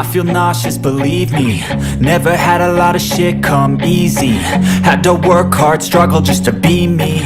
I feel nauseous, believe me. Never had a lot of shit come easy. Had to work hard, struggle just to be me.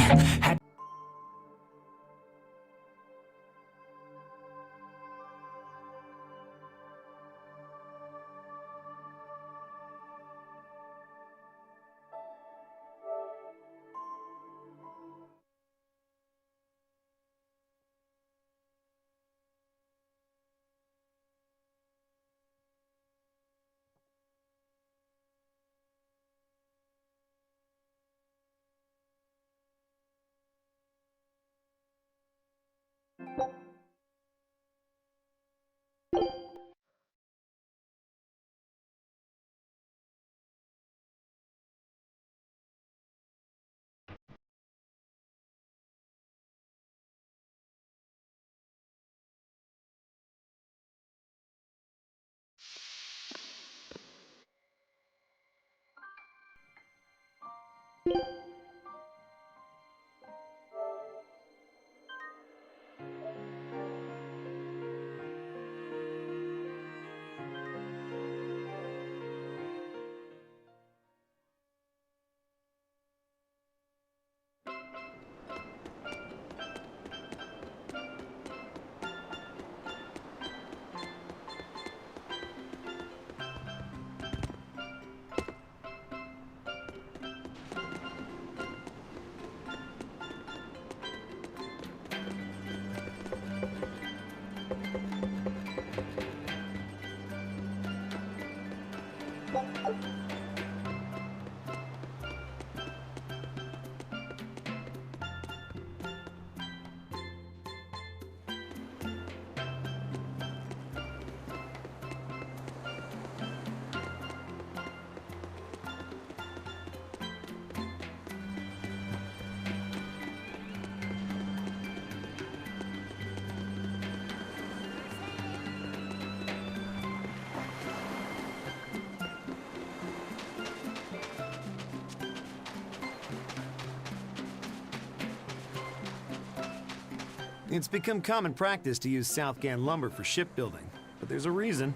It's become common practice to use Southgan lumber for shipbuilding, but there's a reason.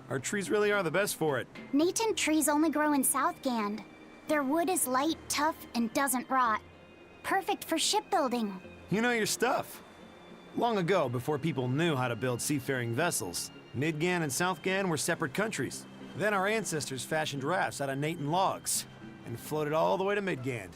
Our trees really are the best for it. Natant trees only grow in Southgand. Their wood is light, tough, and doesn't rot. Perfect for shipbuilding. You know your stuff. Long ago, before people knew how to build seafaring vessels, Midgan and Southgan were separate countries. Then our ancestors fashioned rafts out of Natant logs and floated all the way to Midgand.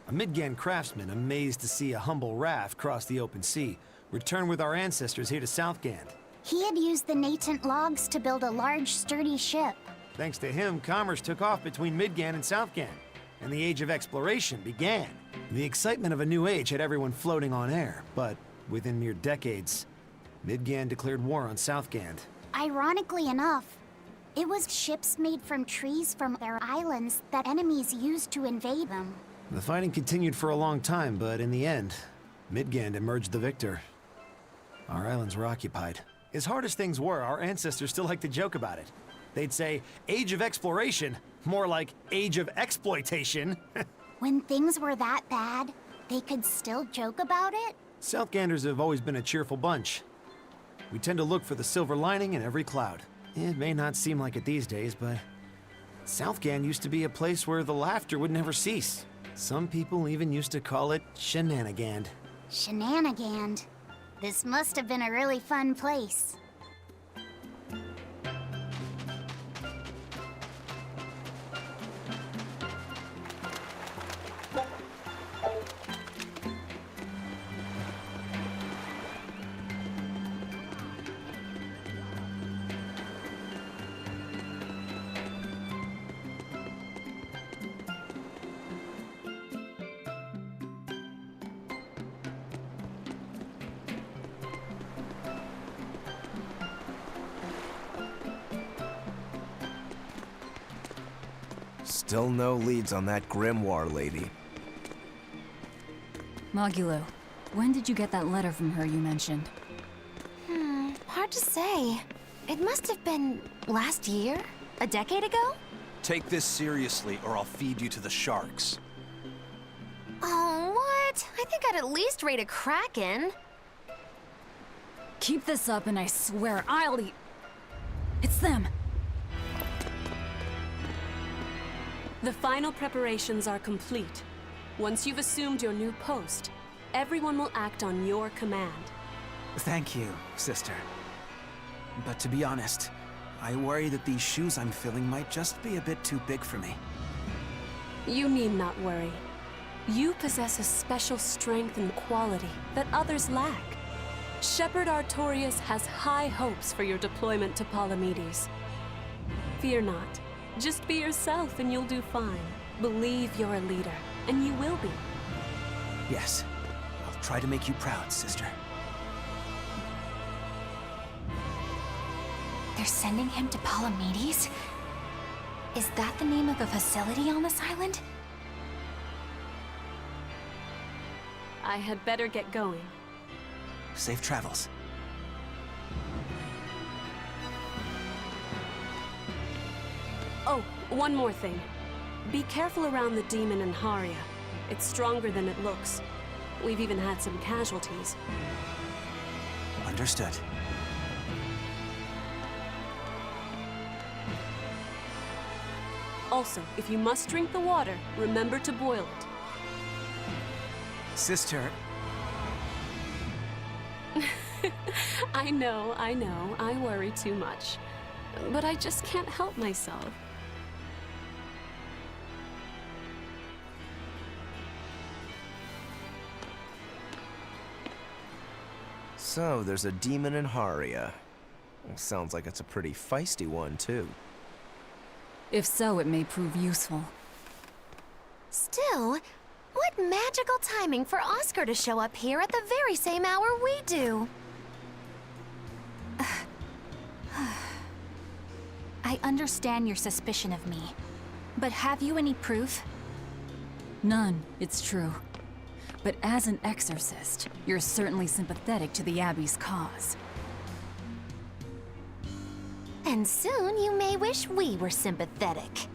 A Midgand craftsman, amazed to see a humble raft cross the open sea, returned with our ancestors here to Southgand. He had used the Natant logs to build a large, sturdy ship. Thanks to him, commerce took off between Midgand and Southgand, and the Age of Exploration began. The excitement of a new age had everyone floating on air, but within mere decades, Midgand declared war on Southgand. Ironically enough, it was ships made from trees from their islands that enemies used to invade them. The fighting continued for a long time, but in the end, Midgand emerged the victor. Our islands were occupied. As hard as things were, our ancestors still liked to joke about it. They'd say, Age of Exploration, more like Age of Exploitation. When things were that bad, they could still joke about it? Southganders have always been a cheerful bunch. We tend to look for the silver lining in every cloud. It may not seem like it these days, but Southgand used to be a place where the laughter would never cease. Some people even used to call it Shenanigand. Shenanigand. This must have been a really fun place. Still no leads on that grimoire lady. Mogulo, when did you get that letter from her you mentioned? Hard to say. It must have been last year? A decade ago? Take this seriously, or I'll feed you to the sharks. Oh, what? I think I'd at least rate a Kraken. Keep this up and I swear I'll eat... It's them! The final preparations are complete. Once you've assumed your new post, everyone will act on your command. Thank you, sister. But to be honest, I worry that these shoes I'm filling might just be a bit too big for me. You need not worry. You possess a special strength and quality that others lack. Shepherd Artorias has high hopes for your deployment to Palamedes. Fear not. Just be yourself and you'll do fine. Believe you're a leader, and you will be. Yes, I'll try to make you proud, sister. They're sending him to Palamedes? Is that the name of a facility on this island? I had better get going. Safe travels. Oh, one more thing. Be careful around the demon in Haria. It's stronger than it looks. We've even had some casualties. Understood. Also, if you must drink the water, remember to boil it. Sister, I know, I worry too much. But I just can't help myself. so there's a demon in Haria. Sounds like it's a pretty feisty one, too. If so, it may prove useful. Still, what magical timing for Oscar to show up here at the very same hour we do. I understand your suspicion of me, but have you any proof? None, it's true. But as an exorcist, you're certainly sympathetic to the Abbey's cause. And soon you may wish we were sympathetic.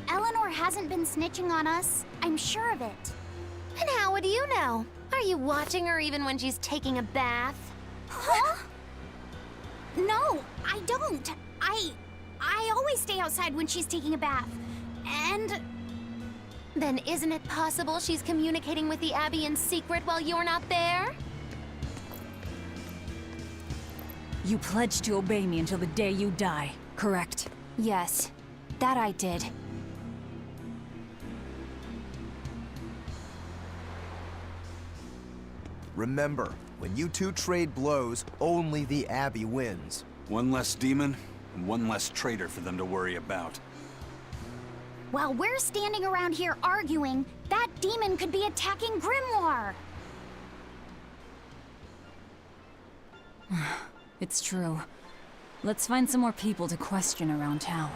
Eleanor hasn't been snitching on us. I'm sure of it. And how would you know? Are you watching her even when she's taking a bath? Huh? No, I don't. I always stay outside when she's taking a bath. And Then isn't it possible she's communicating with the Abbey in secret while you're not there? You pledged to obey me until the day you die, correct? yes, that I did. Remember, when you two trade blows, only the Abbey wins. One less demon, and one less traitor for them to worry about. While we're standing around here arguing, that demon could be attacking Grimoire. It's true. Let's find some more people to question around town.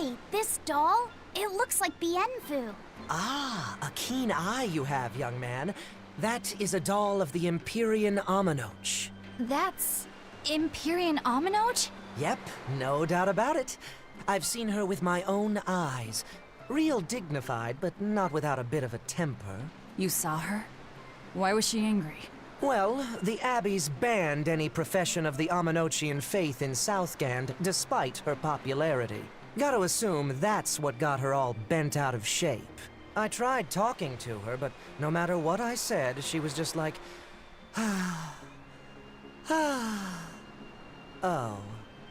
Hey, this doll? It looks like Bienfu. Ah, a keen eye you have, young man. That is a doll of the Empyrean Aminoch. That's Empyrean Aminoch? Yep, no doubt about it. I've seen her with my own eyes. Real dignified, but not without a bit of a temper. You saw her? Why was she angry? Well, the Abbey's banned any profession of the Aminochian faith in Southgand, despite her popularity. Gotta assume that's what got her all bent out of shape. I tried talking to her, but no matter what I said, she was just like, oh.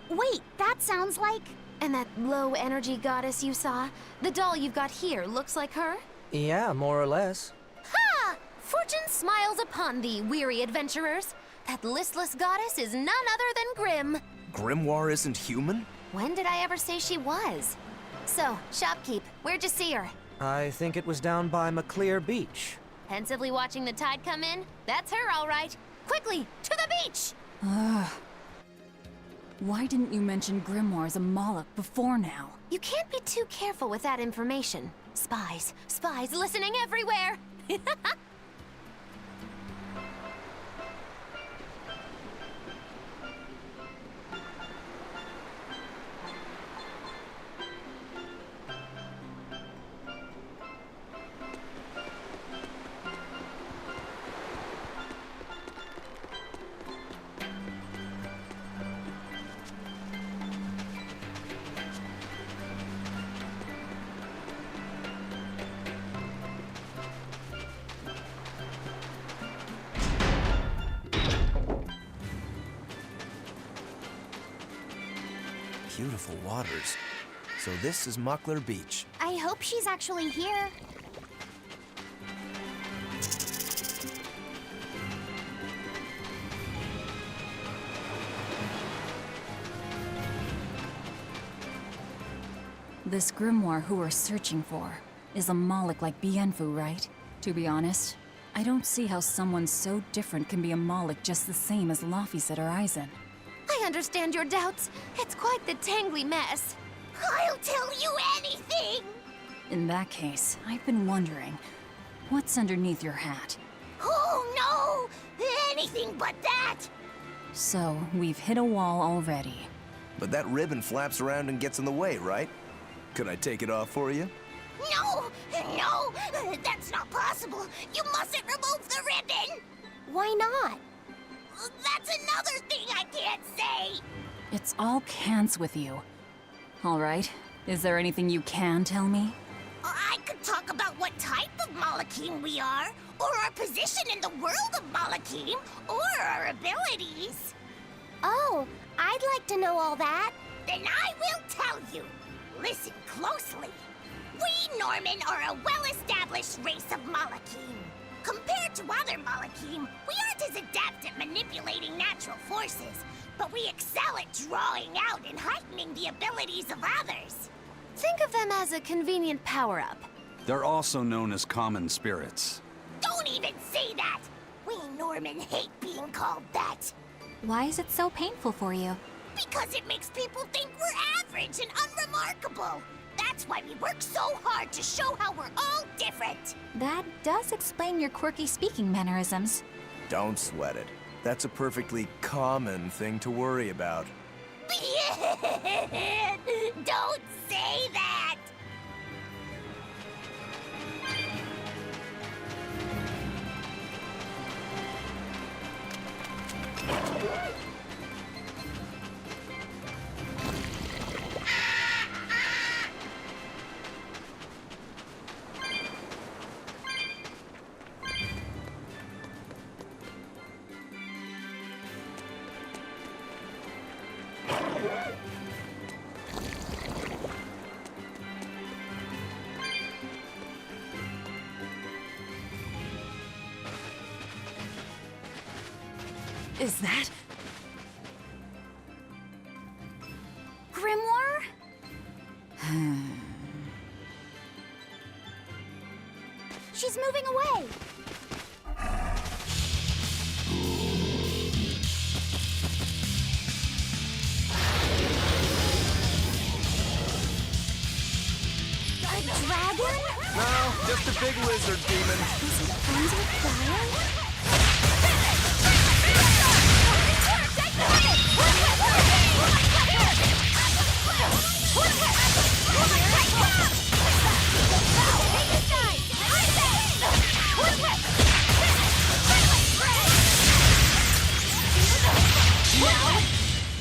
Wait, that sounds like... And that low-energy goddess you saw? The doll you've got here looks like her? Yeah, more or less. Ha! Fortune smiles upon thee, weary adventurers. That listless goddess is none other than Grim. Grimoire isn't human? When did I ever say she was? So, shopkeep, where'd you see her? I think it was down by McClear Beach. Pensively watching the tide come in? That's her, all right. Quickly, to the beach! Why didn't you mention Grimoire as a Moloch before now? You can't be too careful with that information. Spies, spies listening everywhere! Beautiful waters. So this is Muckler Beach. I hope she's actually here. This grimoire who we're searching for is a Moloch like Bienfu, right? To be honest, I don't see how someone so different can be a Moloch just the same as Laphicet or Eisen. I understand your doubts. It's quite the tangly mess. I'll tell you anything! In that case, I've been wondering, what's underneath your hat? Oh no! Anything but that! So, we've hit a wall already. But that ribbon flaps around and gets in the way, right? Could I take it off for you? No! No! That's not possible! You mustn't remove the ribbon! Why not? That's another thing I can't say! It's all cants with you. Alright, is there anything you can tell me? I could talk about what type of Malachim we are, or our position in the world of Malachim, or our abilities. Oh, I'd like to know all that. Then I will tell you. Listen closely. We Norman are a well-established race of Malachim. Compared to other Malachim, we aren't as adept at manipulating natural forces, but we excel at drawing out and heightening the abilities of others. Think of them as a convenient power-up. They're also known as common spirits. Don't even say that! We Norman hate being called that. Why is it so painful for you? Because it makes people think we're average and unremarkable. That's why we work so hard to show how we're all different. That does explain your quirky speaking mannerisms. Don't sweat it. That's a perfectly common thing to worry about. Don't say that! Is that... Grimoire? She's moving away. A dragon? No, just a big lizard demon. Is it friends with Brian?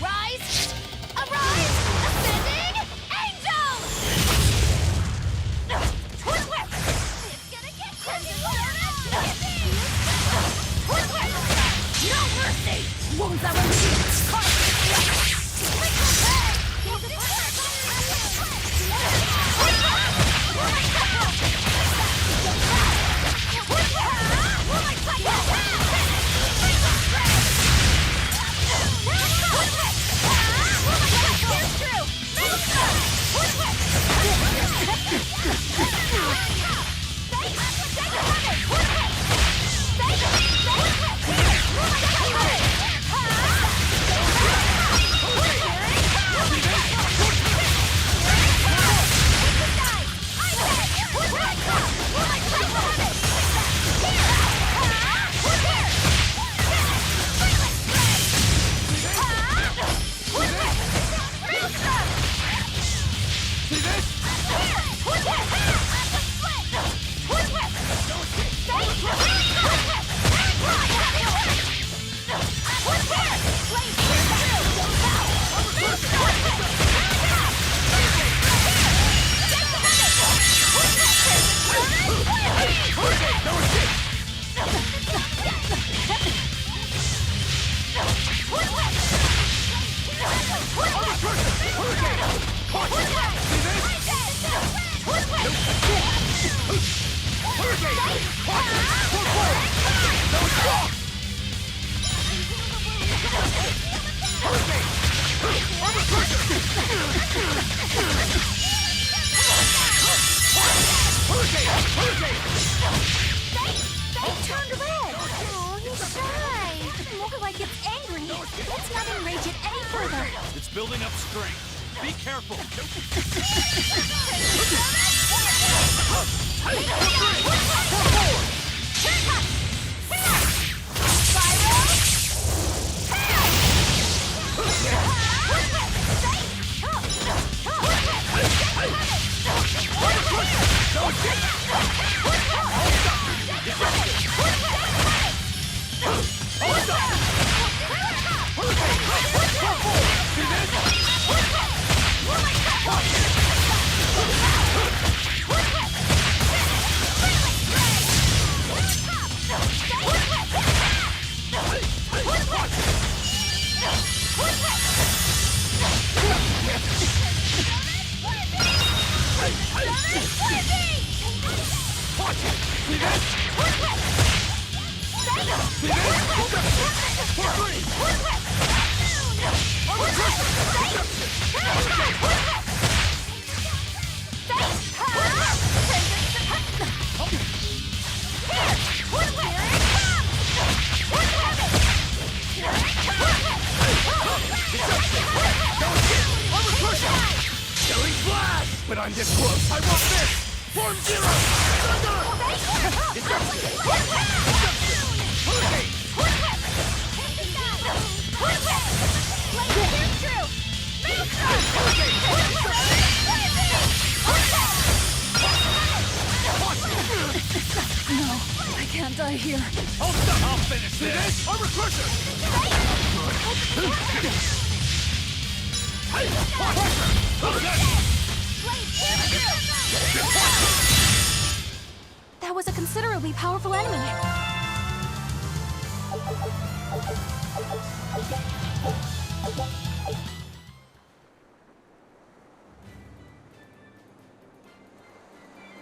Rise! Arise! Ascending angels! It's gonna get crazy! No mercy! Won't that Take Let's not enrage it any further. It's building up strength. Be careful. But I'm this close. I want this! Form zero! No, I can't die here. I'll finish this! Armor crusher! That was a considerably powerful enemy.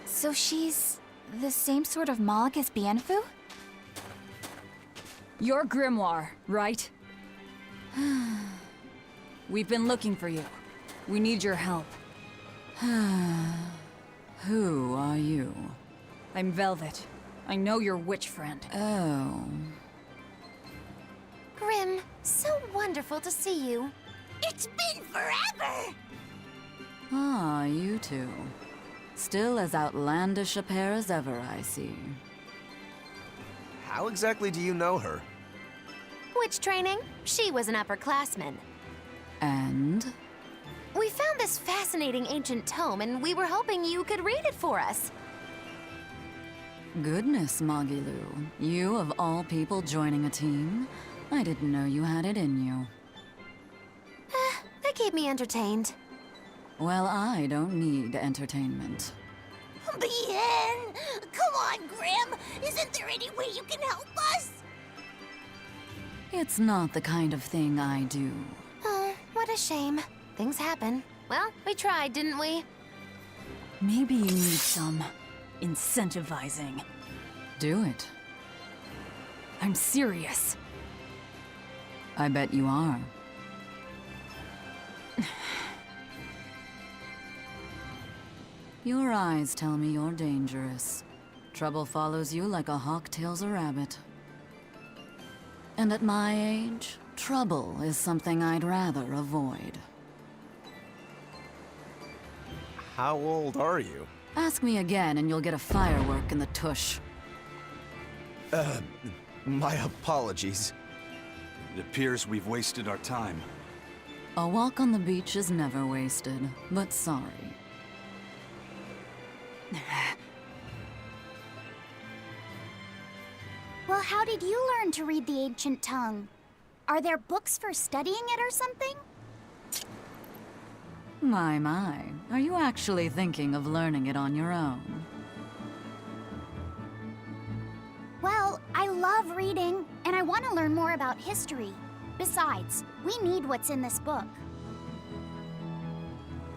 So she's the same sort of Moloch as Bienfu? You're Grimoire, right? We've been looking for you. We need your help. Who are you? I'm Velvet. I know your witch friend. Oh. Grim, so wonderful to see you. It's been forever! Ah, you two. Still as outlandish a pair as ever, I see. How exactly do you know her? Witch training? She was an upperclassman. And? We found this fascinating ancient tome, and we were hoping you could read it for us. Goodness, Magilu. You, of all people, joining a team? I didn't know you had it in you. That keep me entertained. Well, I don't need entertainment. Bien! Come on, Grim! Isn't there any way you can help us? It's not the kind of thing I do. Oh, what a shame. Things happen. Well, we tried, didn't we? Maybe you need some incentivizing. Do it. I'm serious. I bet you are. Your eyes tell me you're dangerous. Trouble follows you like a hawk tails a rabbit. And at my age, trouble is something I'd rather avoid. How old are you? Ask me again and you'll get a firework in the tush. My apologies. It appears we've wasted our time. A walk on the beach is never wasted, but sorry. Well, how did you learn to read the ancient tongue? Are there books for studying it or something? My. Are you actually thinking of learning it on your own? Well, I love reading, and I want to learn more about history. Besides, we need what's in this book.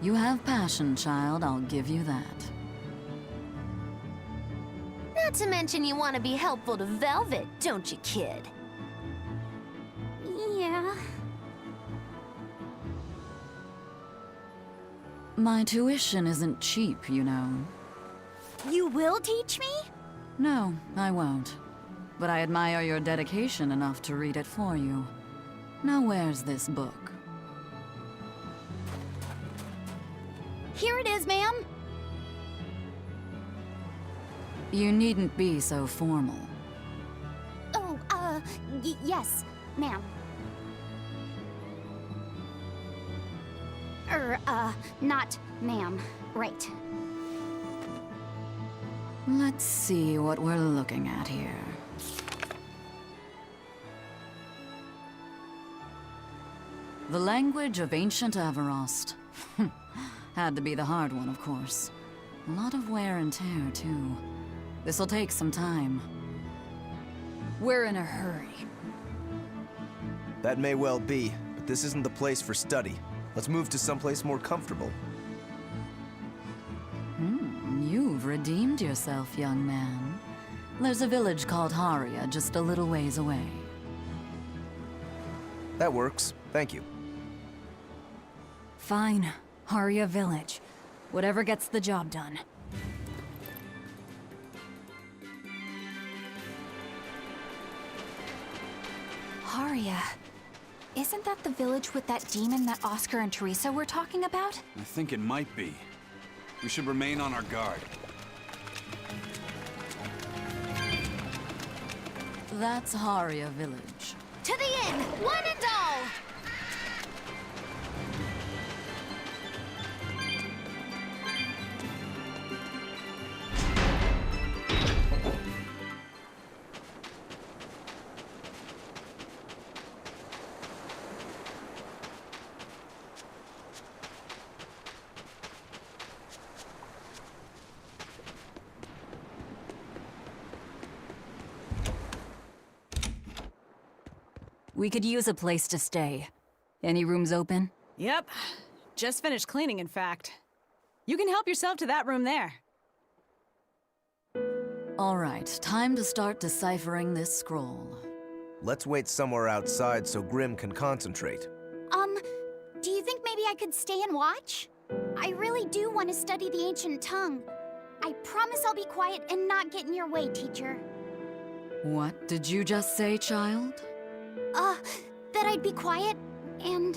You have passion, child, I'll give you that. Not to mention you want to be helpful to Velvet, don't you, kid? Yeah. My tuition isn't cheap, you know. You will teach me? No, I won't. But I admire your dedication enough to read it for you. Now where's this book? Here it is, ma'am. You needn't be so formal. Oh, yes, ma'am. Not ma'am. Right. Let's see what we're looking at here. The language of ancient Avarost. Had to be the hard one, of course. A lot of wear and tear, too. This'll take some time. We're in a hurry. That may well be, but this isn't the place for study. Let's move to someplace more comfortable. You've redeemed yourself, young man. There's a village called Haria just a little ways away. That works. Thank you. Fine. Haria Village. Whatever gets the job done. Haria. Isn't that the village with that demon that Oscar and Teresa were talking about? I think it might be. We should remain on our guard. That's Haria Village. To the inn, one and all! We could use a place to stay. Any rooms open? Yep. Just finished cleaning, in fact. You can help yourself to that room there. All right, time to start deciphering this scroll. Let's wait somewhere outside so Grim can concentrate. Do you think maybe I could stay and watch? I really do want to study the ancient tongue. I promise I'll be quiet and not get in your way, teacher. What did you just say, child? That I'd be quiet and...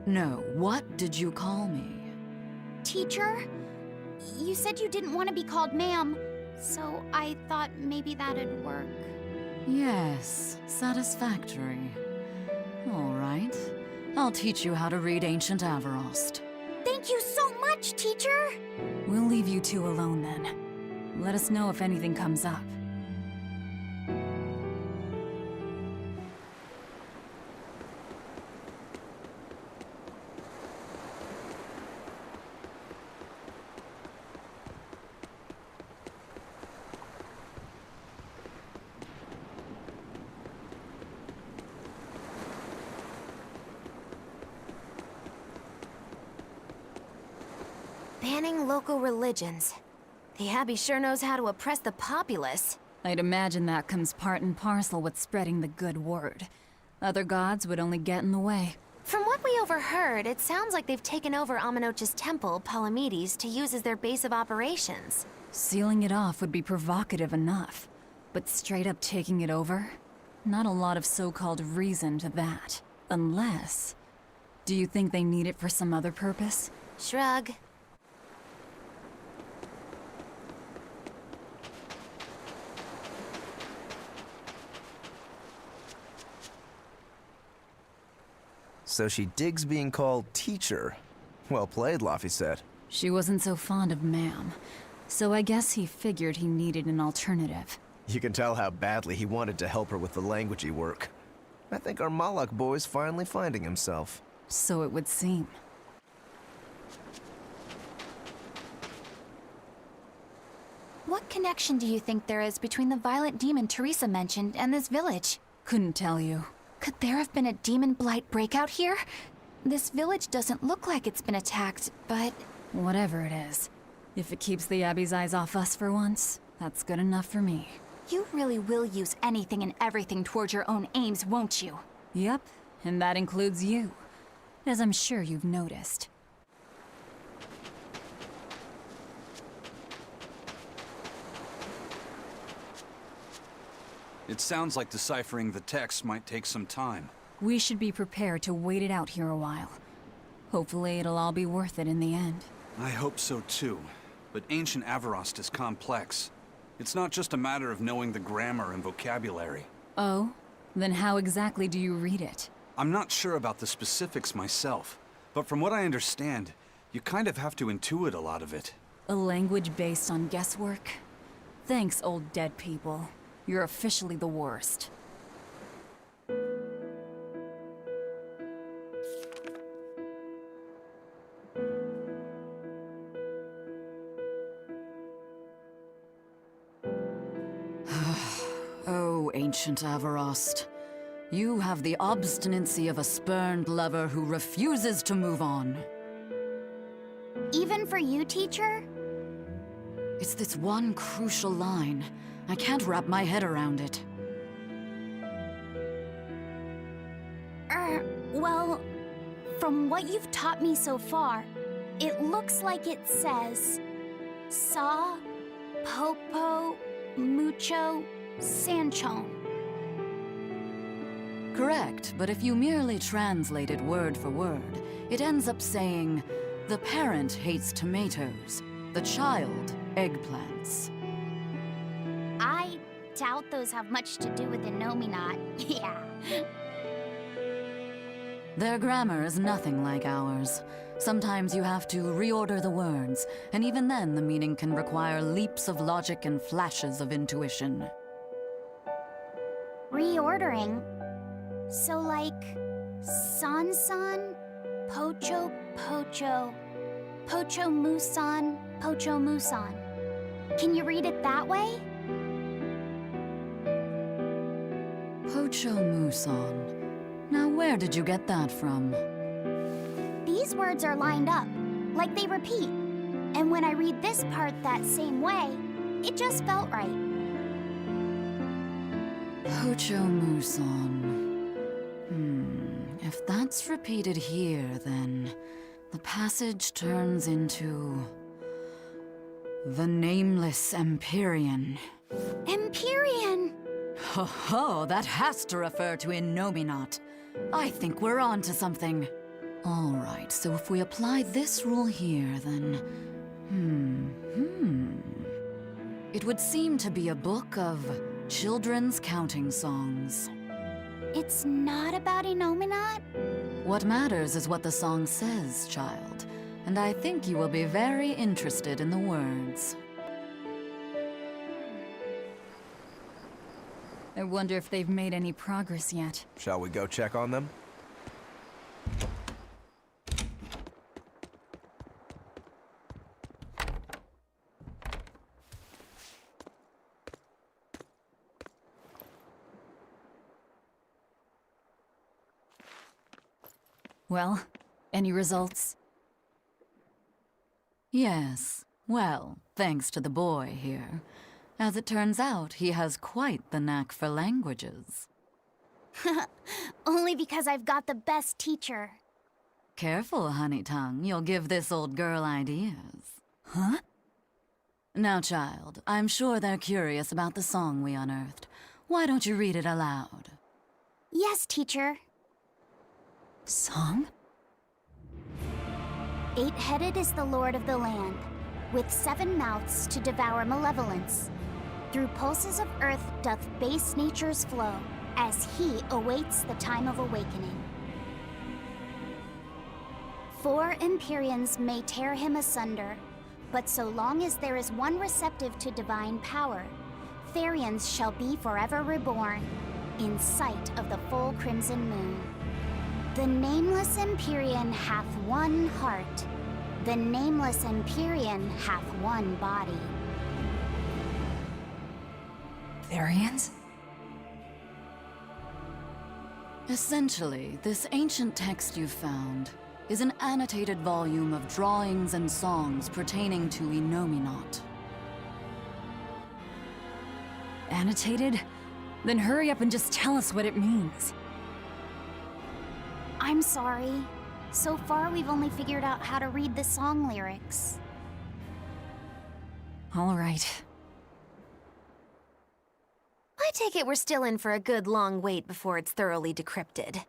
No, what did you call me? Teacher? You said you didn't want to be called ma'am, so I thought maybe that'd work. Yes, satisfactory. All right. I'll teach you how to read ancient Avarost. Thank you so much, teacher! We'll leave you two alone then. Let us know if anything comes up. Banning local religions. The Abbey sure knows how to oppress the populace. I'd imagine that comes part and parcel with spreading the good word. Other gods would only get in the way. From what we overheard, it sounds like they've taken over Amenoch's temple, Palamedes, to use as their base of operations. Sealing it off would be provocative enough, but straight up taking it over? Not a lot of so-called reason to that. Unless... Do you think they need it for some other purpose? Shrug. So she digs being called teacher. Well played, Laphicet. She wasn't so fond of ma'am, so I guess he figured he needed an alternative. You can tell how badly he wanted to help her with the languagey work. I think our Malak boy's finally finding himself. So it would seem. What connection do you think there is between the violent demon Teresa mentioned and this village? Couldn't tell you. Could there have been a demon blight breakout here? This village doesn't look like it's been attacked, but... Whatever it is. If it keeps the Abbey's eyes off us for once, that's good enough for me. You really will use anything and everything towards your own aims, won't you? Yep, and that includes you. As I'm sure you've noticed. It sounds like deciphering the text might take some time. We should be prepared to wait it out here a while. Hopefully it'll all be worth it in the end. I hope so too. But ancient Avarost is complex. It's not just a matter of knowing the grammar and vocabulary. Oh? Then how exactly do you read it? I'm not sure about the specifics myself, but from what I understand, you kind of have to intuit a lot of it. A language based on guesswork? Thanks, old dead people. You're officially the worst. Oh, ancient Avarost. You have the obstinacy of a spurned lover who refuses to move on. Even for you, teacher? It's this one crucial line. I can't wrap my head around it. Well, from what you've taught me so far, it looks like it says... Sa, Popo, Mucho, Sanchon. Correct, but if you merely translate it word for word, it ends up saying, the parent hates tomatoes, the child eggplants. I doubt those have much to do with the Nominat. Yeah. Their grammar is nothing like ours. Sometimes you have to reorder the words, and even then the meaning can require leaps of logic and flashes of intuition. Reordering? So like... San-san, Pocho Pocho, Pocho Musan, Pocho Musan. Can you read it that way? Pocho Muson. Now where did you get that from? These words are lined up, like they repeat. And when I read this part that same way, it just felt right. Pocho Muson. If that's repeated here, then the passage turns into... the Nameless Empyrean. Empyrean! Ho ho, that has to refer to Innominat. I think we're on to something. All right, so if we apply this rule here, then... It would seem to be a book of children's counting songs. It's not about Innominat? What matters is what the song says, child. And I think you will be very interested in the words. I wonder if they've made any progress yet. Shall we go check on them? Well, any results? Yes. Well, thanks to the boy here. As it turns out, he has quite the knack for languages. Only because I've got the best teacher. Careful, honey tongue. You'll give this old girl ideas. Huh? Now, child, I'm sure they're curious about the song we unearthed. Why don't you read it aloud? Yes, teacher. Song? 8-headed is the lord of the land, with 7 mouths to devour malevolence. Through pulses of earth doth base nature's flow, as he awaits the time of awakening. 4 Empyreans may tear him asunder, but so long as there is one receptive to divine power, Therians shall be forever reborn, in sight of the full crimson moon. The nameless Empyrean hath one heart. The nameless Empyrean hath one body. Therians? Essentially, this ancient text you found is an annotated volume of drawings and songs pertaining to Innominat. Annotated? Then hurry up and just tell us what it means. I'm sorry. So far, we've only figured out how to read the song lyrics. All right. I take it we're still in for a good long wait before it's thoroughly decrypted.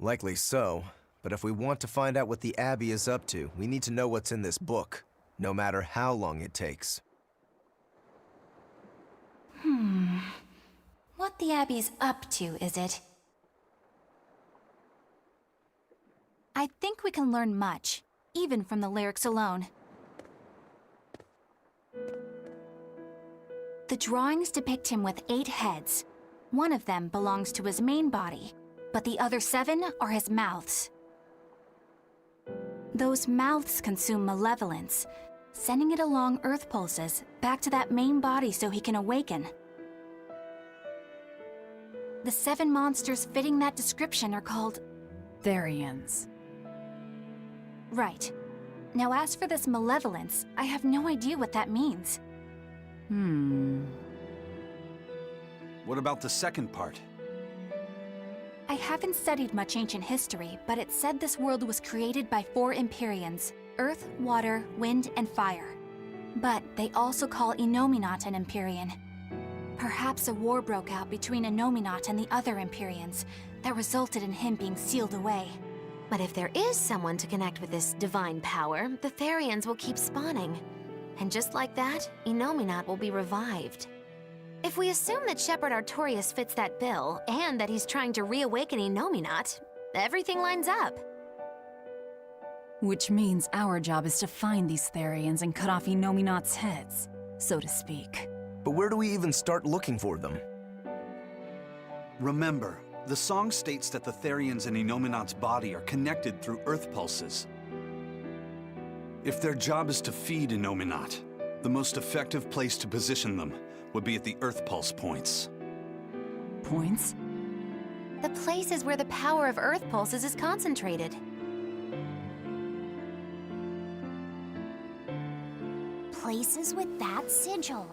Likely so, but if we want to find out what the Abbey is up to, we need to know what's in this book, no matter how long it takes. What the Abbey's up to, is it? I think we can learn much, even from the lyrics alone. The drawings depict him with 8 heads. One of them belongs to his main body, but the other 7 are his mouths. Those mouths consume malevolence, sending it along Earth pulses back to that main body so he can awaken. The 7 monsters fitting that description are called Therians. Right. Now as for this malevolence, I have no idea what that means. What about the second part? I haven't studied much ancient history, but it said this world was created by 4 Empyreans: Earth, Water, Wind, and Fire. But they also call Innominat an Empyrean. Perhaps a war broke out between Innominat and the other Empyreans that resulted in him being sealed away. But if there is someone to connect with this divine power, the Therians will keep spawning. And just like that, Innominat will be revived. If we assume that Shepherd Artorius fits that bill, and that he's trying to reawaken Innominat, everything lines up. Which means our job is to find these Therians and cut off Innominat's heads, so to speak. But where do we even start looking for them? Remember, the song states that the Therians in Innominat's body are connected through Earth pulses. If their job is to feed Innominat, the most effective place to position them would be at the Earth pulse points. Points? The places where the power of Earth pulses is concentrated. Places with that sigil.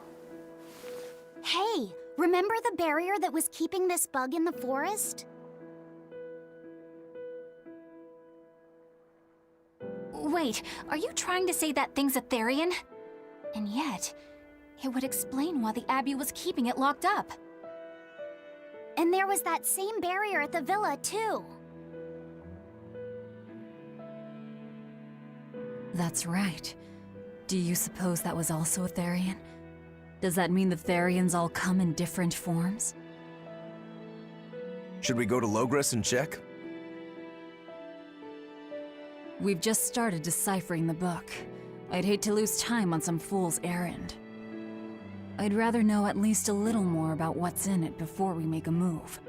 Hey, remember the barrier that was keeping this bug in the forest? Wait, are you trying to say that thing's a Therian? And yet, it would explain why the Abbey was keeping it locked up. And there was that same barrier at the villa, too. That's right. Do you suppose that was also a Therian? Does that mean the Therians all come in different forms? Should we go to Logres and check? We've just started deciphering the book. I'd hate to lose time on some fool's errand. I'd rather know at least a little more about what's in it before we make a move.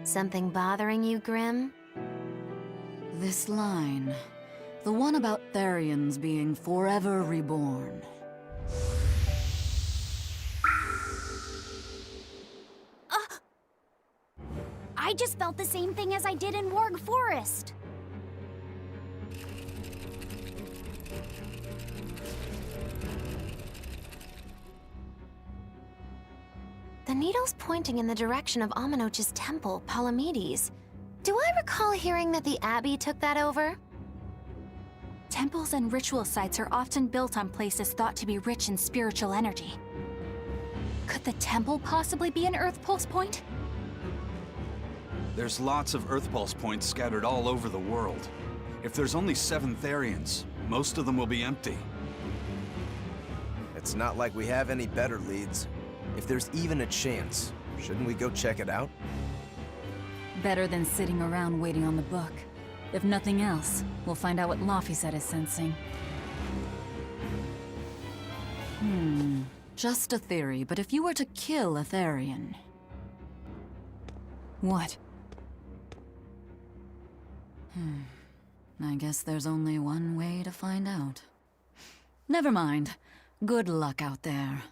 Something bothering you, Grim? This line. The one about Therians being forever reborn. I just felt the same thing as I did in Warg Forest. The needle's pointing in the direction of Amenoch's temple, Palamedes. Do I recall hearing that the Abbey took that over? Temples and ritual sites are often built on places thought to be rich in spiritual energy. Could the temple possibly be an Earth Pulse point? There's lots of Earth pulse points scattered all over the world. If there's only 7 Therians, most of them will be empty. It's not like we have any better leads. If there's even a chance, shouldn't we go check it out? Better than sitting around waiting on the book. If nothing else, we'll find out what Laphicet is sensing. Just a theory, but if you were to kill a Therian... What? I guess there's only one way to find out. Never mind. Good luck out there.